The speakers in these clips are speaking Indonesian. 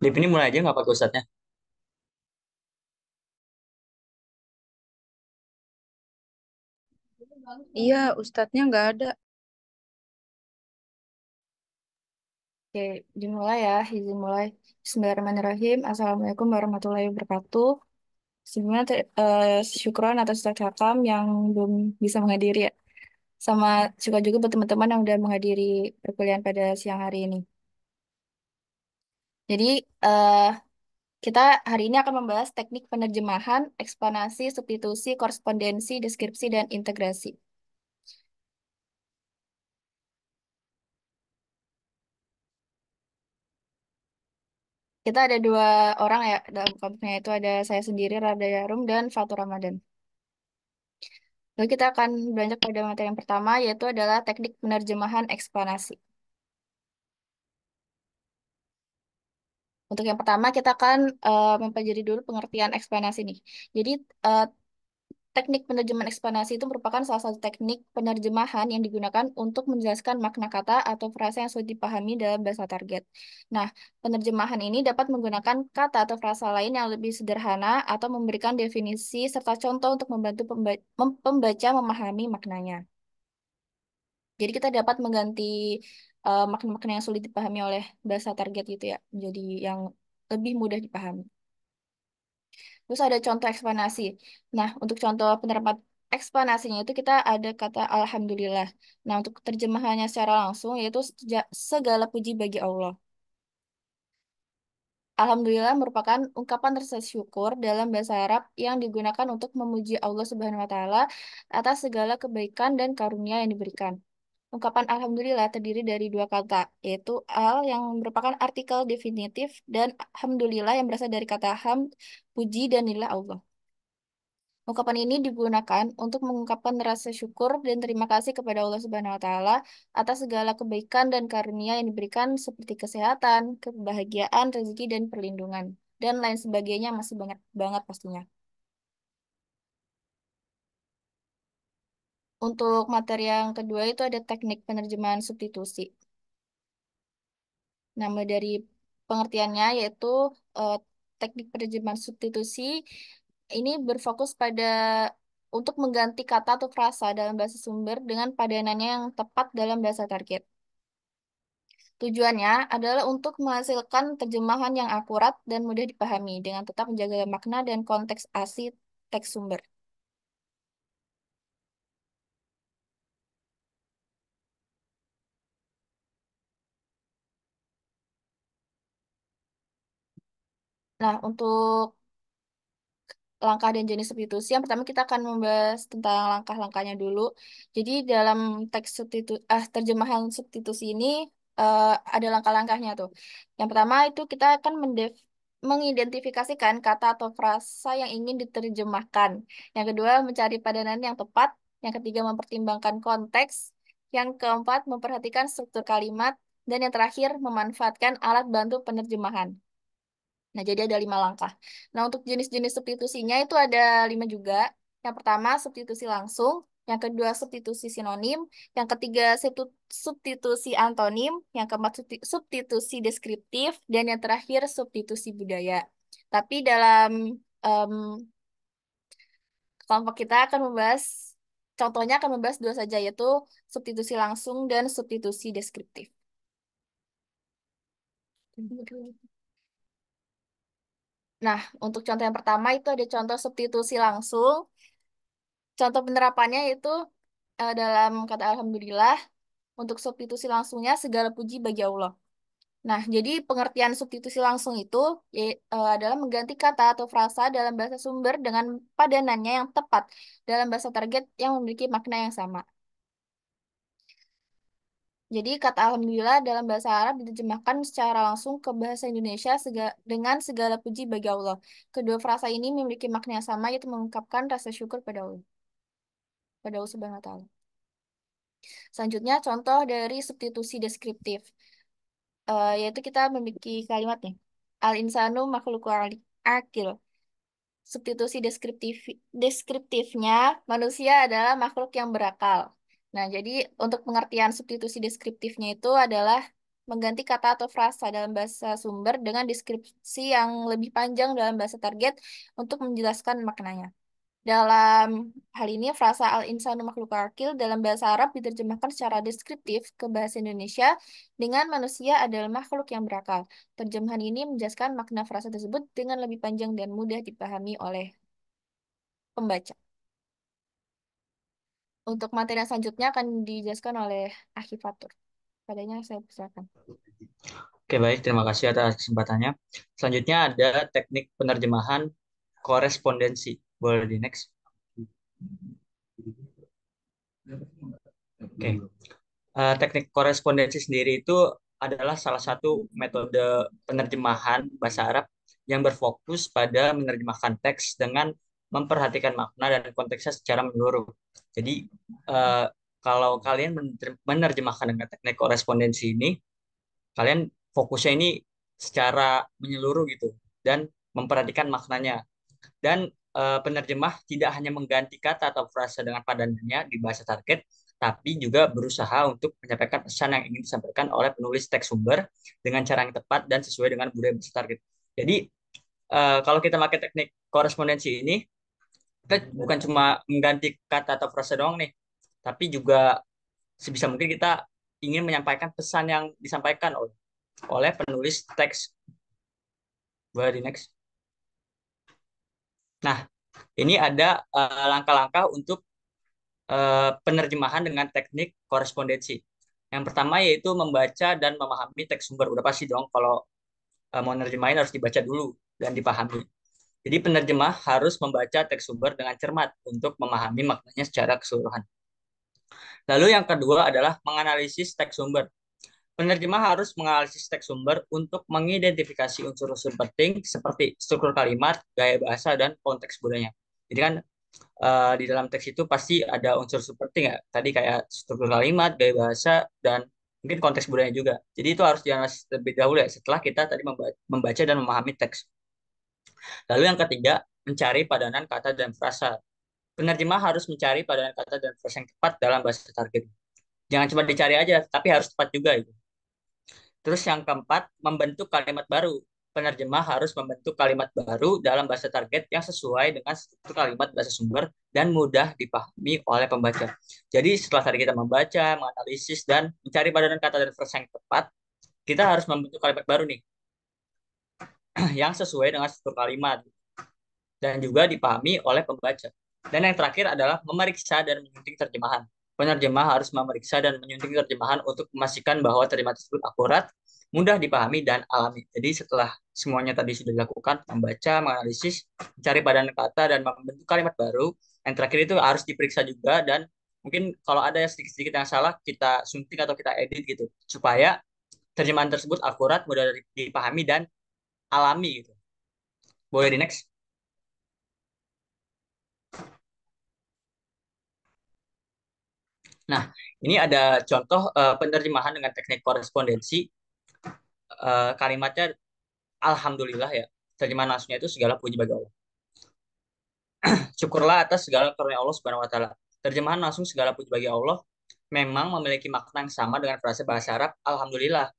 Liv ini mulai aja nggak pakai ustadznya? Iya, ustadznya nggak ada. Oke, dimulai ya, izin mulai. Bismillahirrahmanirrahim. Assalamualaikum warahmatullahi wabarakatuh. Sebelumnya, syukuran atas Ustadz Hakam yang belum bisa menghadiri ya. Sama juga juga buat teman-teman yang udah menghadiri perkuliahan pada siang hari ini. Jadi, eh, kita hari ini akan membahas teknik penerjemahan, eksplanasi, substitusi, korespondensi, deskripsi, dan integrasi. Kita ada dua orang ya dalam kelompoknya itu ada saya sendiri, Rada Yarum, dan Fatur Ramadan. Lalu kita akan beranjak pada materi yang pertama, yaitu adalah teknik penerjemahan eksplanasi. Untuk yang pertama, kita akan mempelajari dulu pengertian eksplanasi nih. Jadi, eh, teknik penerjemahan eksplanasi itu merupakan salah satu teknik penerjemahan yang digunakan untuk menjelaskan makna kata atau frasa yang sulit dipahami dalam bahasa target. Nah, penerjemahan ini dapat menggunakan kata atau frasa lain yang lebih sederhana atau memberikan definisi serta contoh untuk membantu pembaca memahami maknanya. Jadi kita dapat mengganti makna-makna yang sulit dipahami oleh bahasa target gitu ya, menjadi yang lebih mudah dipahami. Terus ada contoh eksplanasi. Nah, untuk contoh penerapan eksplanasinya itu kita ada kata alhamdulillah. Nah, untuk terjemahannya secara langsung yaitu segala puji bagi Allah. Alhamdulillah merupakan ungkapan rasa syukur dalam bahasa Arab yang digunakan untuk memuji Allah Subhanahu wa taala atas segala kebaikan dan karunia yang diberikan. Ungkapan alhamdulillah terdiri dari dua kata, yaitu al yang merupakan artikel definitif dan alhamdulillah yang berasal dari kata hamd, puji dan lillah Allah. Ungkapan ini digunakan untuk mengungkapkan rasa syukur dan terima kasih kepada Allah Subhanahu wa taala atas segala kebaikan dan karunia yang diberikan seperti kesehatan, kebahagiaan, rezeki dan perlindungan dan lain sebagainya masih banyak banget pastinya. Untuk materi yang kedua itu ada teknik penerjemahan substitusi. Nama dari pengertiannya yaitu eh, teknik penerjemahan substitusi ini berfokus pada untuk mengganti kata atau frasa dalam bahasa sumber dengan padanannya yang tepat dalam bahasa target. Tujuannya adalah untuk menghasilkan terjemahan yang akurat dan mudah dipahami dengan tetap menjaga makna dan konteks asli teks sumber. Nah, untuk langkah dan jenis substitusi. Yang pertama kita akan membahas tentang langkah-langkahnya dulu. Jadi dalam teks terjemahan substitusi ini ada langkah-langkahnya tuh. Yang pertama itu kita akan mengidentifikasikan kata atau frasa yang ingin diterjemahkan. Yang kedua mencari padanan yang tepat. Yang ketiga mempertimbangkan konteks. Yang keempat memperhatikan struktur kalimat. Dan yang terakhir memanfaatkan alat bantu penerjemahan. Nah, jadi ada 5 langkah. Nah, untuk jenis-jenis substitusinya itu ada 5 juga. Yang pertama, substitusi langsung. Yang kedua, substitusi sinonim. Yang ketiga, substitusi antonim. Yang keempat, substitusi deskriptif. Dan yang terakhir, substitusi budaya. Tapi dalam em, kelompok kita akan membahas, contohnya akan membahas dua saja, yaitu substitusi langsung dan substitusi deskriptif. Nah, untuk contoh yang pertama itu ada contoh substitusi langsung. Contoh penerapannya itu dalam kata alhamdulillah, untuk substitusi langsungnya segala puji bagi Allah. Nah, jadi pengertian substitusi langsung itu adalah mengganti kata atau frasa dalam bahasa sumber dengan padanannya yang tepat dalam bahasa target yang memiliki makna yang sama. Jadi kata alhamdulillah dalam bahasa Arab diterjemahkan secara langsung ke bahasa Indonesia dengan segala puji bagi Allah. Kedua frasa ini memiliki makna yang sama yaitu mengungkapkan rasa syukur pada Allah Subhanahu wa taala. Selanjutnya, contoh dari substitusi deskriptif. Yaitu kita memiliki kalimat nih. Al-insanu makhlukul akil. Substitusi deskriptifnya, manusia adalah makhluk yang berakal. Nah, jadi untuk pengertian substitusi deskriptifnya itu adalah mengganti kata atau frasa dalam bahasa sumber dengan deskripsi yang lebih panjang dalam bahasa target untuk menjelaskan maknanya. Dalam hal ini, frasa al-insanu makhluk akil dalam bahasa Arab diterjemahkan secara deskriptif ke bahasa Indonesia dengan manusia adalah makhluk yang berakal. Terjemahan ini menjelaskan makna frasa tersebut dengan lebih panjang dan mudah dipahami oleh pembaca. Untuk materi yang selanjutnya akan dijelaskan oleh Akhifatur. Padanya saya persilakan. Oke, baik. Terima kasih atas kesempatannya. Selanjutnya ada teknik penerjemahan korespondensi. Boleh di next. Oke. Teknik korespondensi sendiri itu adalah salah satu metode penerjemahan bahasa Arab yang berfokus pada menerjemahkan teks dengan memperhatikan makna dan konteksnya secara menyeluruh. Jadi, eh, kalau kalian menerjemahkan dengan teknik korespondensi ini, kalian fokusnya ini secara menyeluruh gitu dan memperhatikan maknanya. Dan penerjemah tidak hanya mengganti kata atau frasa dengan padanannya di bahasa target, tapi juga berusaha untuk menyampaikan pesan yang ingin disampaikan oleh penulis teks sumber dengan cara yang tepat dan sesuai dengan budaya bahasa target. Jadi kalau kita pakai teknik korespondensi ini, kita bukan cuma mengganti kata atau frasa doang nih, tapi juga sebisa mungkin kita ingin menyampaikan pesan yang disampaikan oleh penulis teks. Boleh di next. Nah, ini ada langkah-langkah untuk penerjemahan dengan teknik korespondensi. Yang pertama yaitu membaca dan memahami teks sumber. Udah pasti dong kalau mau nerjemahin harus dibaca dulu dan dipahami. Jadi penerjemah harus membaca teks sumber dengan cermat untuk memahami maknanya secara keseluruhan. Lalu yang kedua adalah menganalisis teks sumber. Penerjemah harus menganalisis teks sumber untuk mengidentifikasi unsur-unsur penting seperti struktur kalimat, gaya bahasa, dan konteks budayanya. Jadi kan di dalam teks itu pasti ada unsur penting ya. Tadi kayak struktur kalimat, gaya bahasa, dan mungkin konteks budaya juga. Jadi itu harus dianalisis terlebih dahulu ya setelah kita tadi membaca dan memahami teks. Lalu yang ketiga, mencari padanan kata dan frasa. Penerjemah harus mencari padanan kata dan frasa yang tepat dalam bahasa target. Jangan cuma dicari aja, tapi harus tepat juga itu. Terus yang keempat, membentuk kalimat baru. Penerjemah harus membentuk kalimat baru dalam bahasa target yang sesuai dengan struktur kalimat bahasa sumber dan mudah dipahami oleh pembaca. Jadi setelah tadi kita membaca, menganalisis, dan mencari padanan kata dan frasa yang tepat, kita harus membentuk kalimat baru nih, yang sesuai dengan struktur kalimat dan juga dipahami oleh pembaca. Dan yang terakhir adalah memeriksa dan menyunting terjemahan. Penerjemah harus memeriksa dan menyunting terjemahan untuk memastikan bahwa terjemahan tersebut akurat, mudah dipahami, dan alami. Jadi setelah semuanya tadi sudah dilakukan, membaca, menganalisis, mencari padanan kata, dan membentuk kalimat baru, yang terakhir itu harus diperiksa juga, dan mungkin kalau ada sedikit-sedikit yang salah, kita sunting atau kita edit gitu, supaya terjemahan tersebut akurat, mudah dipahami, dan alami gitu. Boleh di next? Nah, ini ada contoh penerjemahan dengan teknik korespondensi. Kalimatnya Alhamdulillah ya. Terjemahan langsungnya itu segala puji bagi Allah. Syukurlah atas segala karunia Allah Subhanahu wa taala. Terjemahan langsung segala puji bagi Allah memang memiliki makna yang sama dengan frase bahasa Arab Alhamdulillah.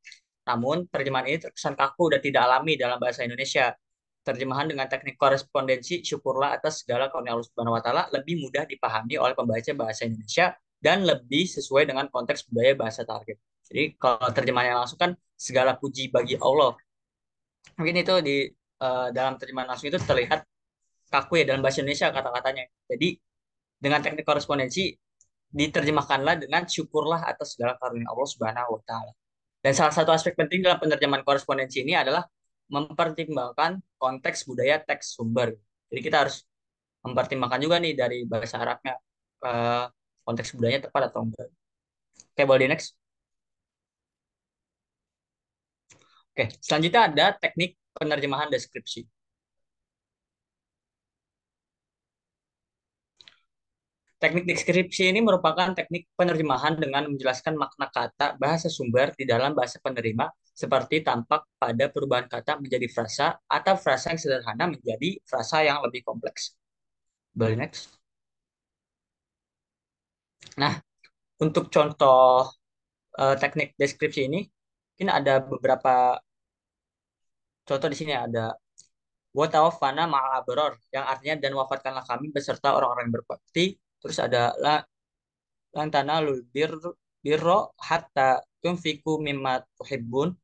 Namun, terjemahan ini terkesan kaku dan tidak alami dalam bahasa Indonesia. Terjemahan dengan teknik korespondensi syukurlah atas segala karunia Allah Subhanahu wa taala lebih mudah dipahami oleh pembaca bahasa Indonesia dan lebih sesuai dengan konteks budaya bahasa target. Jadi kalau terjemahan yang langsung kan segala puji bagi Allah. Mungkin itu di dalam terjemahan langsung itu terlihat kaku ya dalam bahasa Indonesia kata-katanya. Jadi dengan teknik korespondensi diterjemahkanlah dengan syukurlah atas segala karunia Allah Subhanahu wa taala. Dan salah satu aspek penting dalam penerjemahan korespondensi ini adalah mempertimbangkan konteks budaya teks sumber. Jadi kita harus mempertimbangkan juga nih dari bahasa Arabnya eh, konteks budayanya tepat atau enggak. Oke, boleh di next. Oke, selanjutnya ada teknik penerjemahan deskripsi. Teknik deskripsi ini merupakan teknik penerjemahan dengan menjelaskan makna kata bahasa sumber di dalam bahasa penerima seperti tampak pada perubahan kata menjadi frasa atau frasa yang sederhana menjadi frasa yang lebih kompleks. Boleh next. Nah, untuk contoh teknik deskripsi ini, Mungkin ada beberapa contoh di sini ada wa tawaffana ma'al abror yang artinya dan wafatkanlah kami beserta orang-orang yang berbakti. Terus ada lan tanalul birro hatta tunfiku mimma tuhibbun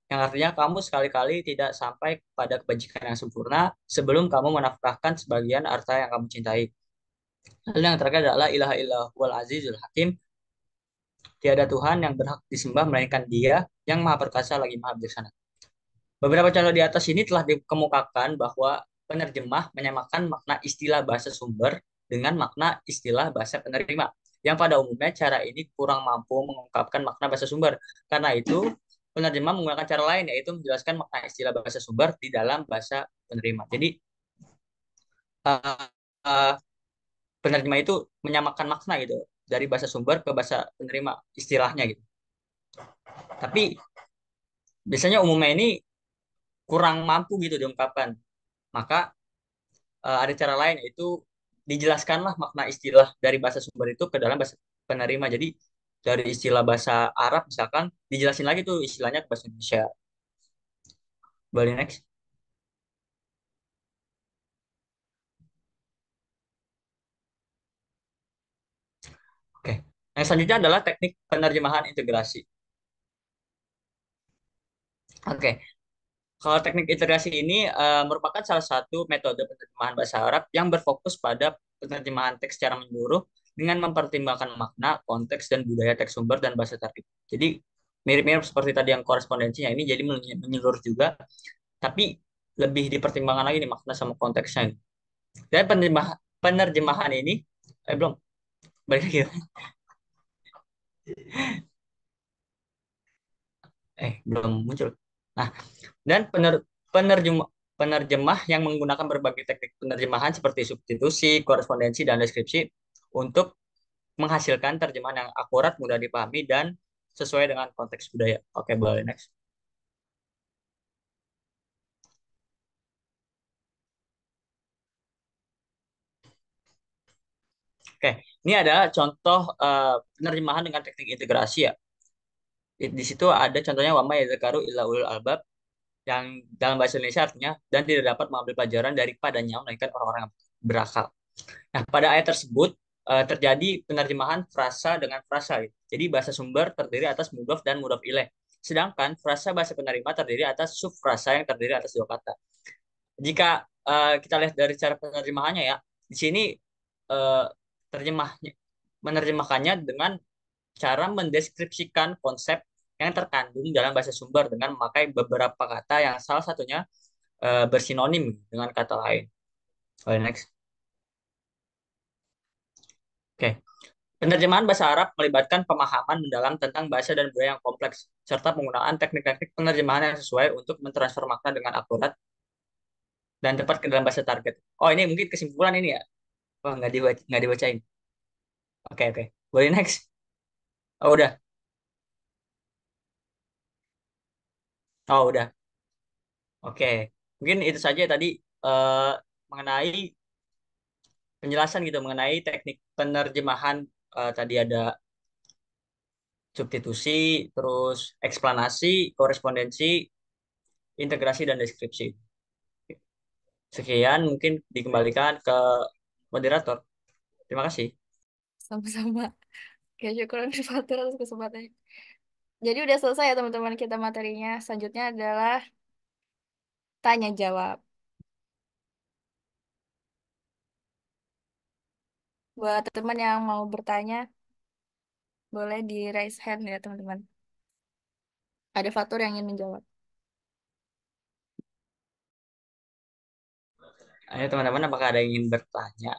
yang artinya kamu sekali-kali tidak sampai pada kebajikan yang sempurna sebelum kamu menafkahkan sebagian harta yang kamu cintai. Lalu yang terakhir adalah ilaha illallah wal azizul hakim. Tiada Tuhan yang berhak disembah melainkan Dia yang Maha Perkasa lagi Maha Bijaksana. Beberapa contoh di atas ini telah dikemukakan bahwa penerjemah menyamakan makna istilah bahasa sumber dengan makna istilah bahasa penerima. Yang pada umumnya cara ini kurang mampu mengungkapkan makna bahasa sumber. Karena itu, penerjemah menggunakan cara lain yaitu menjelaskan makna istilah bahasa sumber di dalam bahasa penerima. Jadi, uh, uh, penerjemah itu menyamakan makna gitu dari bahasa sumber ke bahasa penerima istilahnya gitu. Tapi biasanya umumnya ini kurang mampu gitu diungkapkan. Maka ada cara lain yaitu dijelaskanlah makna istilah dari bahasa sumber itu ke dalam bahasa penerima. Jadi dari istilah bahasa Arab misalkan dijelasin lagi tuh istilahnya ke bahasa Indonesia. Boleh next. Oke. Yang selanjutnya adalah teknik penerjemahan integrasi. Oke. Kalau teknik integrasi ini merupakan salah satu metode penerjemahan bahasa Arab yang berfokus pada penerjemahan teks secara menyeluruh dengan mempertimbangkan makna, konteks, dan budaya teks sumber dan bahasa target. Jadi mirip-mirip seperti tadi yang korespondensinya ini jadi menyeluruh juga, tapi lebih dipertimbangkan lagi nih makna sama konteksnya. Dan penerjemahan ini, belum, balik lagi. Belum muncul. Nah, dan penerjemah yang menggunakan berbagai teknik penerjemahan seperti substitusi, korespondensi, dan deskripsi untuk menghasilkan terjemahan yang akurat, mudah dipahami, dan sesuai dengan konteks budaya. Oke, boleh next. Oke, ini adalah contoh penerjemahan dengan teknik integrasi ya. Di situ ada contohnya wama yadzakaru illa ulul albab yang dalam bahasa Indonesia artinya dan tidak dapat mengambil pelajaran daripadanya melainkan orang-orang yang berakal. Nah, pada ayat tersebut terjadi penerjemahan frasa dengan frasa. Gitu. Jadi bahasa sumber terdiri atas mudhof dan mudhof ilaih. Sedangkan frasa bahasa penerima terdiri atas subfrasa yang terdiri atas dua kata. Jika kita lihat dari cara penerjemahannya ya, di sini uh, terjemahnya menerjemahkannya dengan cara mendeskripsikan konsep yang terkandung dalam bahasa sumber dengan memakai beberapa kata yang salah satunya bersinonim dengan kata lain. Okay, next. Oke. Okay. Penerjemahan bahasa Arab melibatkan pemahaman mendalam tentang bahasa dan budaya yang kompleks, serta penggunaan teknik-teknik penerjemahan yang sesuai untuk mentransfer makna dengan akurat dan tepat ke dalam bahasa target. Oh, ini mungkin kesimpulan ini ya? Oh, nggak dibacain. Oke, oke. Boleh next? Oh, udah. Oh, udah. Oke. Mungkin itu saja tadi eh, mengenai penjelasan gitu mengenai teknik penerjemahan. Tadi ada substitusi, terus eksplanasi, korespondensi, integrasi, dan deskripsi. Sekian mungkin dikembalikan ke moderator. Terima kasih. Sama-sama. Oke, syukuran Fatur atas kesempatannya. Jadi udah selesai ya teman-teman kita materinya. Selanjutnya adalah tanya jawab. Buat teman yang mau bertanya, boleh di raise hand ya teman-teman. Ada Fatur yang ingin menjawab. Ayo teman-teman, apakah ada yang ingin bertanya?